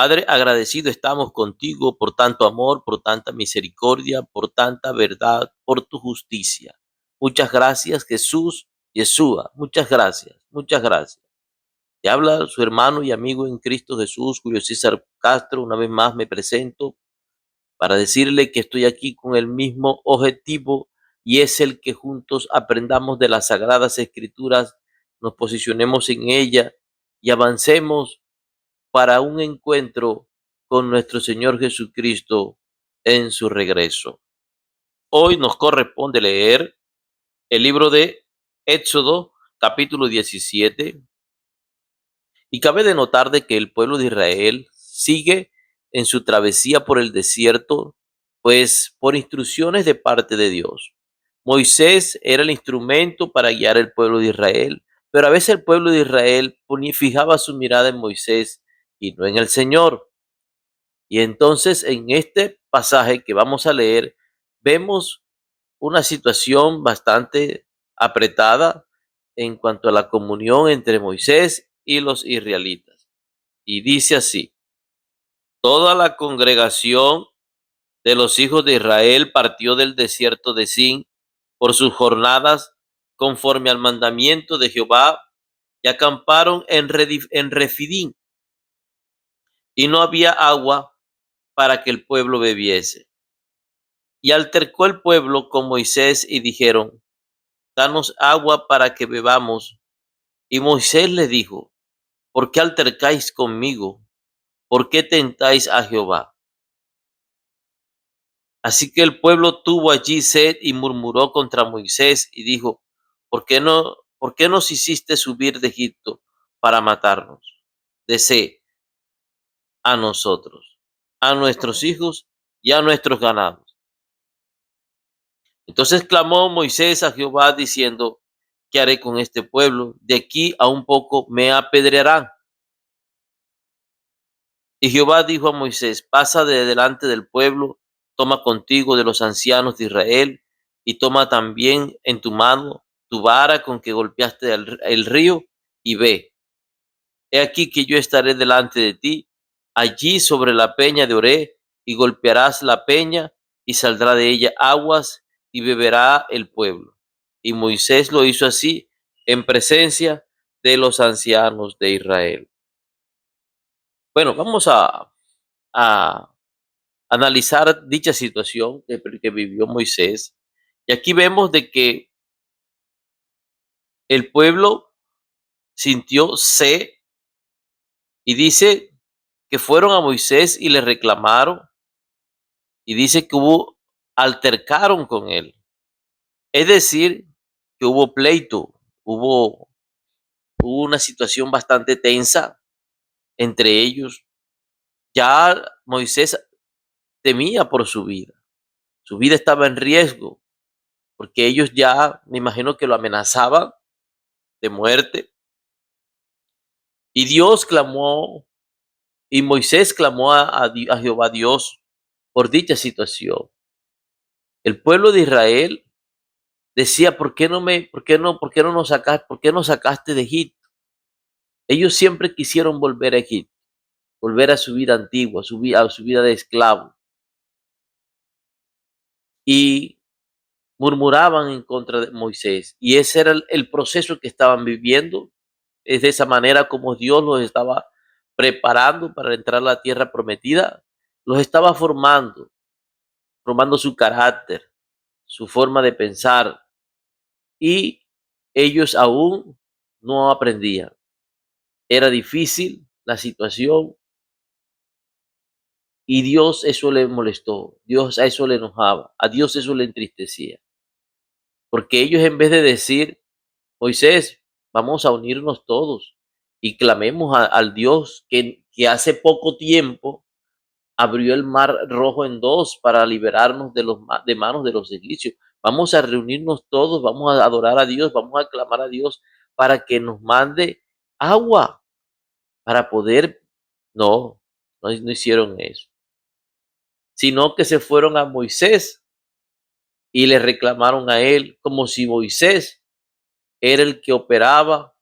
Padre, agradecido estamos contigo por tanto amor, por tanta misericordia, por tanta verdad, por tu justicia. Muchas gracias, Jesús, Yeshua. Muchas gracias, muchas gracias. Te habla su hermano y amigo en Cristo Jesús, Julio César Castro. Una vez más me presento para decirle que estoy aquí con el mismo objetivo, y es el que juntos aprendamos de las Sagradas Escrituras, nos posicionemos en ella y avancemos para un encuentro con nuestro Señor Jesucristo en su regreso. Hoy nos corresponde leer el libro de Éxodo, capítulo 17, y cabe de notar de que el pueblo de Israel sigue en su travesía por el desierto, pues por instrucciones de parte de Dios. Moisés era el instrumento para guiar el pueblo de Israel, pero a veces el pueblo de Israel fijaba su mirada en Moisés y no en el Señor. Y entonces en este pasaje que vamos a leer, vemos una situación bastante apretada en cuanto a la comunión entre Moisés y los israelitas. Y dice así: toda la congregación de los hijos de Israel partió del desierto de Sin por sus jornadas conforme al mandamiento de Jehová, y acamparon en Refidim, y no había agua para que el pueblo bebiese. Y altercó el pueblo con Moisés y dijeron: danos agua para que bebamos. Y Moisés les dijo: ¿por qué altercáis conmigo? ¿Por qué tentáis a Jehová? Así que el pueblo tuvo allí sed y murmuró contra Moisés y dijo: por qué nos hiciste subir de Egipto para matarnos de sed a nosotros, a nuestros hijos y a nuestros ganados? Entonces clamó Moisés a Jehová diciendo: ¿qué haré con este pueblo? De aquí a un poco me apedrearán. Y Jehová dijo a Moisés: pasa de delante del pueblo, toma contigo de los ancianos de Israel, y toma también en tu mano tu vara con que golpeaste el río, y ve. He aquí que yo estaré delante de ti, allí sobre la peña de Oré, y golpearás la peña, y saldrá de ella aguas, y beberá el pueblo. Y Moisés lo hizo así en presencia de los ancianos de Israel. Bueno, vamos a analizar dicha situación que vivió Moisés. Y aquí vemos de que el pueblo sintió sed, y dice que fueron a Moisés y le reclamaron, y dice que altercaron con él. Es decir, que hubo pleito, hubo una situación bastante tensa entre ellos. Ya Moisés temía por su vida estaba en riesgo, porque ellos ya, me imagino que lo amenazaban de muerte. Y Dios clamó, y Moisés clamó a Jehová Dios por dicha situación. El pueblo de Israel decía: ¿por qué no por qué nos sacaste de Egipto? Ellos siempre quisieron volver a Egipto, volver a su vida antigua, a su vida de esclavo. Y murmuraban en contra de Moisés. Y ese era el proceso que estaban viviendo. Es de esa manera como Dios los estaba preparando para entrar a la tierra prometida. Los estaba formando su carácter, su forma de pensar, y ellos aún no aprendían. Era difícil la situación, y Dios eso le molestó, Dios a eso le enojaba, a Dios eso le entristecía, porque ellos, en vez de decir: Moisés, vamos a unirnos todos y clamemos al Dios que hace poco tiempo abrió el mar rojo en dos para liberarnos de manos de los egipcios. Vamos a reunirnos todos, vamos a adorar a Dios, vamos a clamar a Dios para que nos mande agua para poder. No, no hicieron eso, sino que se fueron a Moisés y le reclamaron a él, como si Moisés era el que operaba,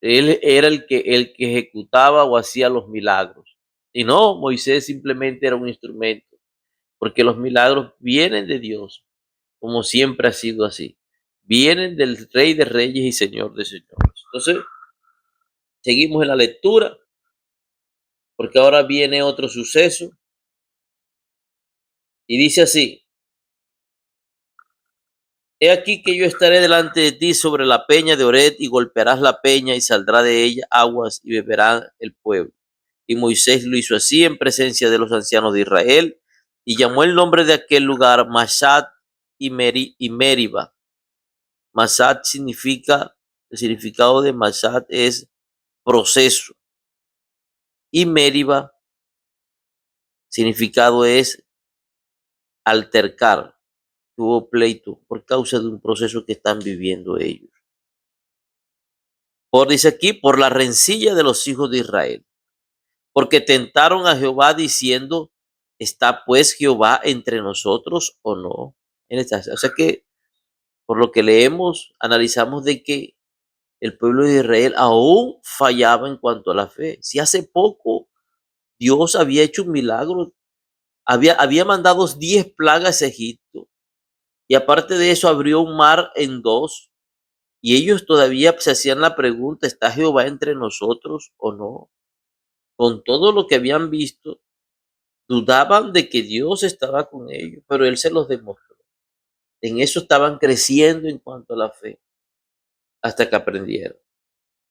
él era el que ejecutaba o hacía los milagros. Y no, Moisés simplemente era un instrumento, porque los milagros vienen de Dios, como siempre ha sido así. Vienen del Rey de Reyes y Señor de Señores. Entonces, seguimos en la lectura, porque ahora viene otro suceso, y dice así: He aquí que yo estaré delante de ti sobre la peña de Ored, y golpearás la peña, y saldrá de ella aguas, y beberá el pueblo. Y Moisés lo hizo así en presencia de los ancianos de Israel, y llamó el nombre de aquel lugar Mashat y Meriba. Mashat significa, el significado de Mashat es proceso, y Meriba significado es altercar, tuvo pleito por causa de un proceso que están viviendo ellos. Dice aquí, por la rencilla de los hijos de Israel, porque tentaron a Jehová diciendo, ¿está pues Jehová entre nosotros o no? O sea que por lo que leemos, analizamos de que el pueblo de Israel aún fallaba en cuanto a la fe. Si hace poco Dios había hecho un milagro, había mandado 10 plagas a Egipto, y aparte de eso abrió un mar en dos, y ellos todavía se hacían la pregunta, ¿está Jehová entre nosotros o no? Con todo lo que habían visto, dudaban de que Dios estaba con ellos, pero Él se los demostró. En eso estaban creciendo en cuanto a la fe, hasta que aprendieron.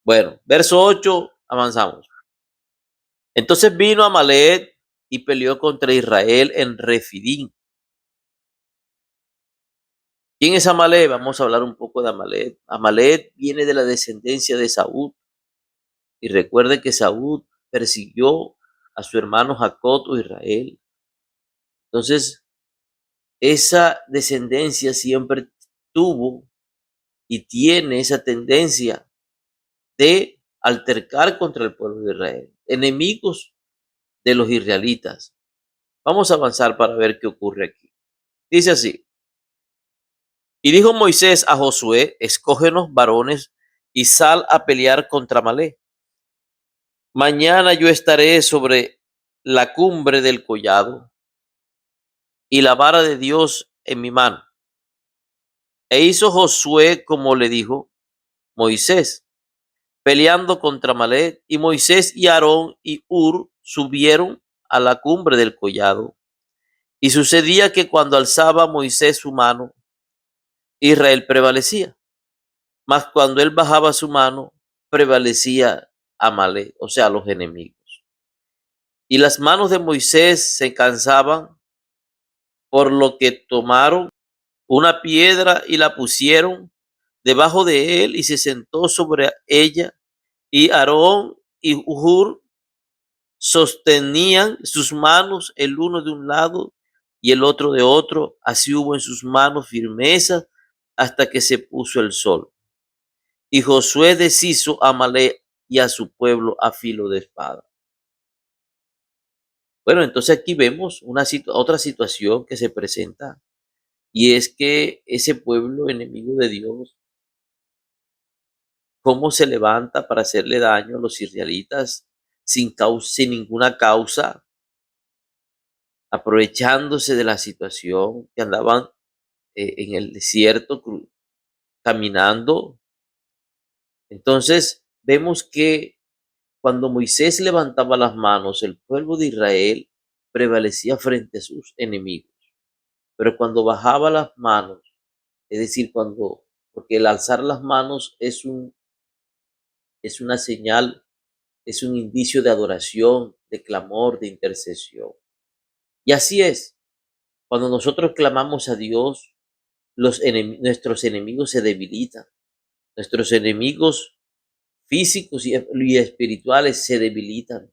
Bueno, verso 8, avanzamos. Entonces vino Amalek y peleó contra Israel en Refidim. ¿Quién es Amalek? Vamos a hablar un poco de Amalek. Amalek viene de la descendencia de Saúl. Y recuerde que Saúl persiguió a su hermano Jacob o Israel. Entonces, esa descendencia siempre tuvo y tiene esa tendencia de altercar contra el pueblo de Israel, enemigos de los israelitas. Vamos a avanzar para ver qué ocurre aquí. Dice así: y dijo Moisés a Josué, escógenos varones y sal a pelear contra Amalek. Mañana yo estaré sobre la cumbre del collado y la vara de Dios en mi mano. E hizo Josué como le dijo Moisés, peleando contra Amalek, y Moisés y Aarón y Hur subieron a la cumbre del collado. Y sucedía que cuando alzaba Moisés su mano, Israel prevalecía, mas cuando él bajaba su mano, prevalecía Amalek, o sea, los enemigos. Y las manos de Moisés se cansaban, por lo que tomaron una piedra y la pusieron debajo de él, y se sentó sobre ella, y Aarón y Hur sostenían sus manos el uno de un lado y el otro de otro. Así hubo en sus manos firmeza hasta que se puso el sol. Y Josué deshizo a Amalek y a su pueblo a filo de espada. Bueno, entonces aquí vemos otra situación que se presenta, y es que ese pueblo enemigo de Dios, cómo se levanta para hacerle daño a los israelitas sin ninguna causa, aprovechándose de la situación que andaban en el desierto caminando. Entonces vemos que cuando Moisés levantaba las manos, el pueblo de Israel prevalecía frente a sus enemigos. Pero cuando bajaba las manos, es decir, porque el alzar las manos es una señal, es un indicio de adoración, de clamor, de intercesión. Y así es, cuando nosotros clamamos a Dios, nuestros enemigos se debilitan, nuestros enemigos físicos y espirituales se debilitan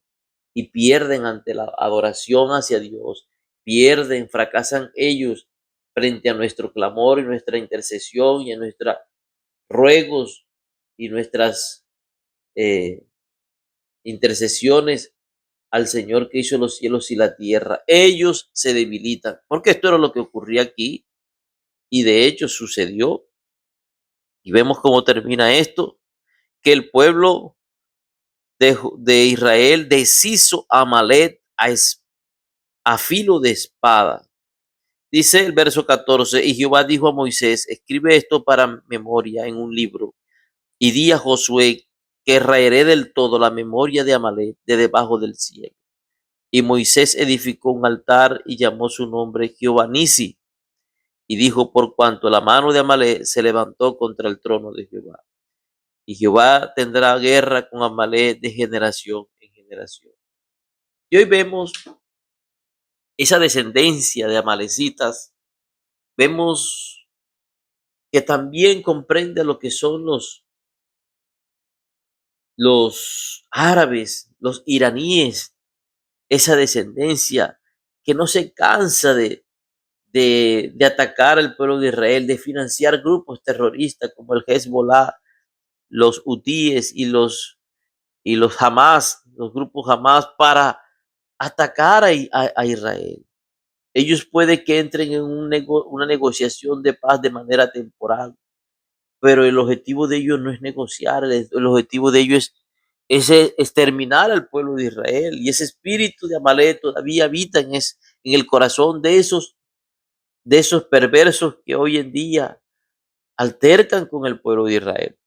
y pierden ante la adoración hacia Dios, fracasan ellos frente a nuestro clamor y nuestra intercesión y a nuestros ruegos y nuestras intercesiones al Señor que hizo los cielos y la tierra. Ellos se debilitan, porque esto era lo que ocurría aquí, y de hecho sucedió. Y vemos cómo termina esto, que el pueblo de Israel deshizo a Amalek a filo de espada. Dice el verso 14, y Jehová dijo a Moisés, escribe esto para memoria en un libro, y di a Josué que raeré del todo la memoria de Amalek de debajo del cielo. Y Moisés edificó un altar y llamó su nombre Jehová Nisi, y dijo, por cuanto la mano de Amalek se levantó contra el trono de Jehová. Y Jehová tendrá guerra con Amalek de generación en generación. Y hoy vemos esa descendencia de amalecitas, vemos que también comprende lo que son los árabes, los iraníes, esa descendencia que no se cansa de atacar al pueblo de Israel, de financiar grupos terroristas como el Hezbollah, los hutíes y los Hamas, los grupos Hamas, para atacar a Israel. Ellos puede que entren en una negociación de paz de manera temporal, pero el objetivo de ellos no es negociar, el objetivo de ellos es exterminar al pueblo de Israel. Y ese espíritu de Amalek todavía habita en el corazón de esos perversos que hoy en día altercan con el pueblo de Israel.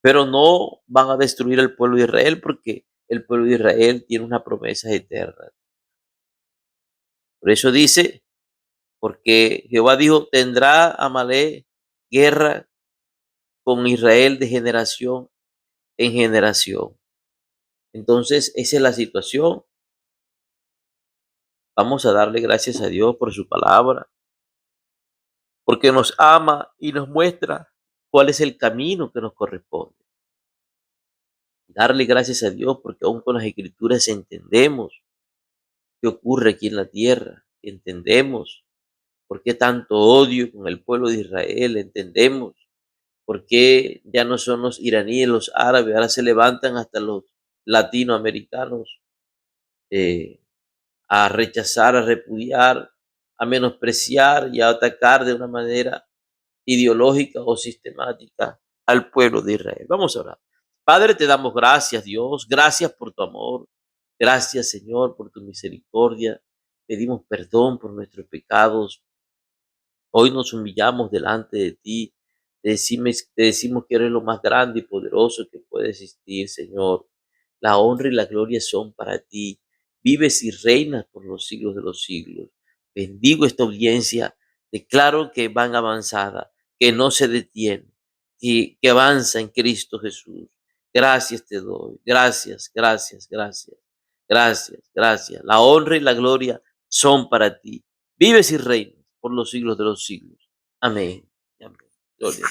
Pero no van a destruir al pueblo de Israel porque el pueblo de Israel tiene una promesa eterna. Por eso dice, porque Jehová dijo, tendrá Amalek guerra con Israel de generación en generación. Entonces, esa es la situación. Vamos a darle gracias a Dios por su palabra, porque nos ama y nos muestra cuál es el camino que nos corresponde. Darle gracias a Dios porque aún con las escrituras entendemos qué ocurre aquí en la tierra, entendemos por qué tanto odio con el pueblo de Israel, entendemos por qué ya no son los iraníes, los árabes, ahora se levantan hasta los latinoamericanos eh, a rechazar, a repudiar, a menospreciar y a atacar de una manera ideológica o sistemática al pueblo de Israel. Vamos a orar. Padre, te damos gracias, Dios, gracias por tu amor, gracias, Señor, por tu misericordia. Pedimos perdón por nuestros pecados. Hoy nos humillamos delante de ti. Te decimos que eres lo más grande y poderoso que puede existir, Señor. La honra y la gloria son para ti. Vives y reinas por los siglos de los siglos. Bendigo esta audiencia. Declaro que van avanzada, que no se detiene, que avanza en Cristo Jesús. Gracias te doy. Gracias, gracias, gracias. Gracias, gracias. La honra y la gloria son para ti. Vives y reinas por los siglos de los siglos. Amén. Amén. Gloria.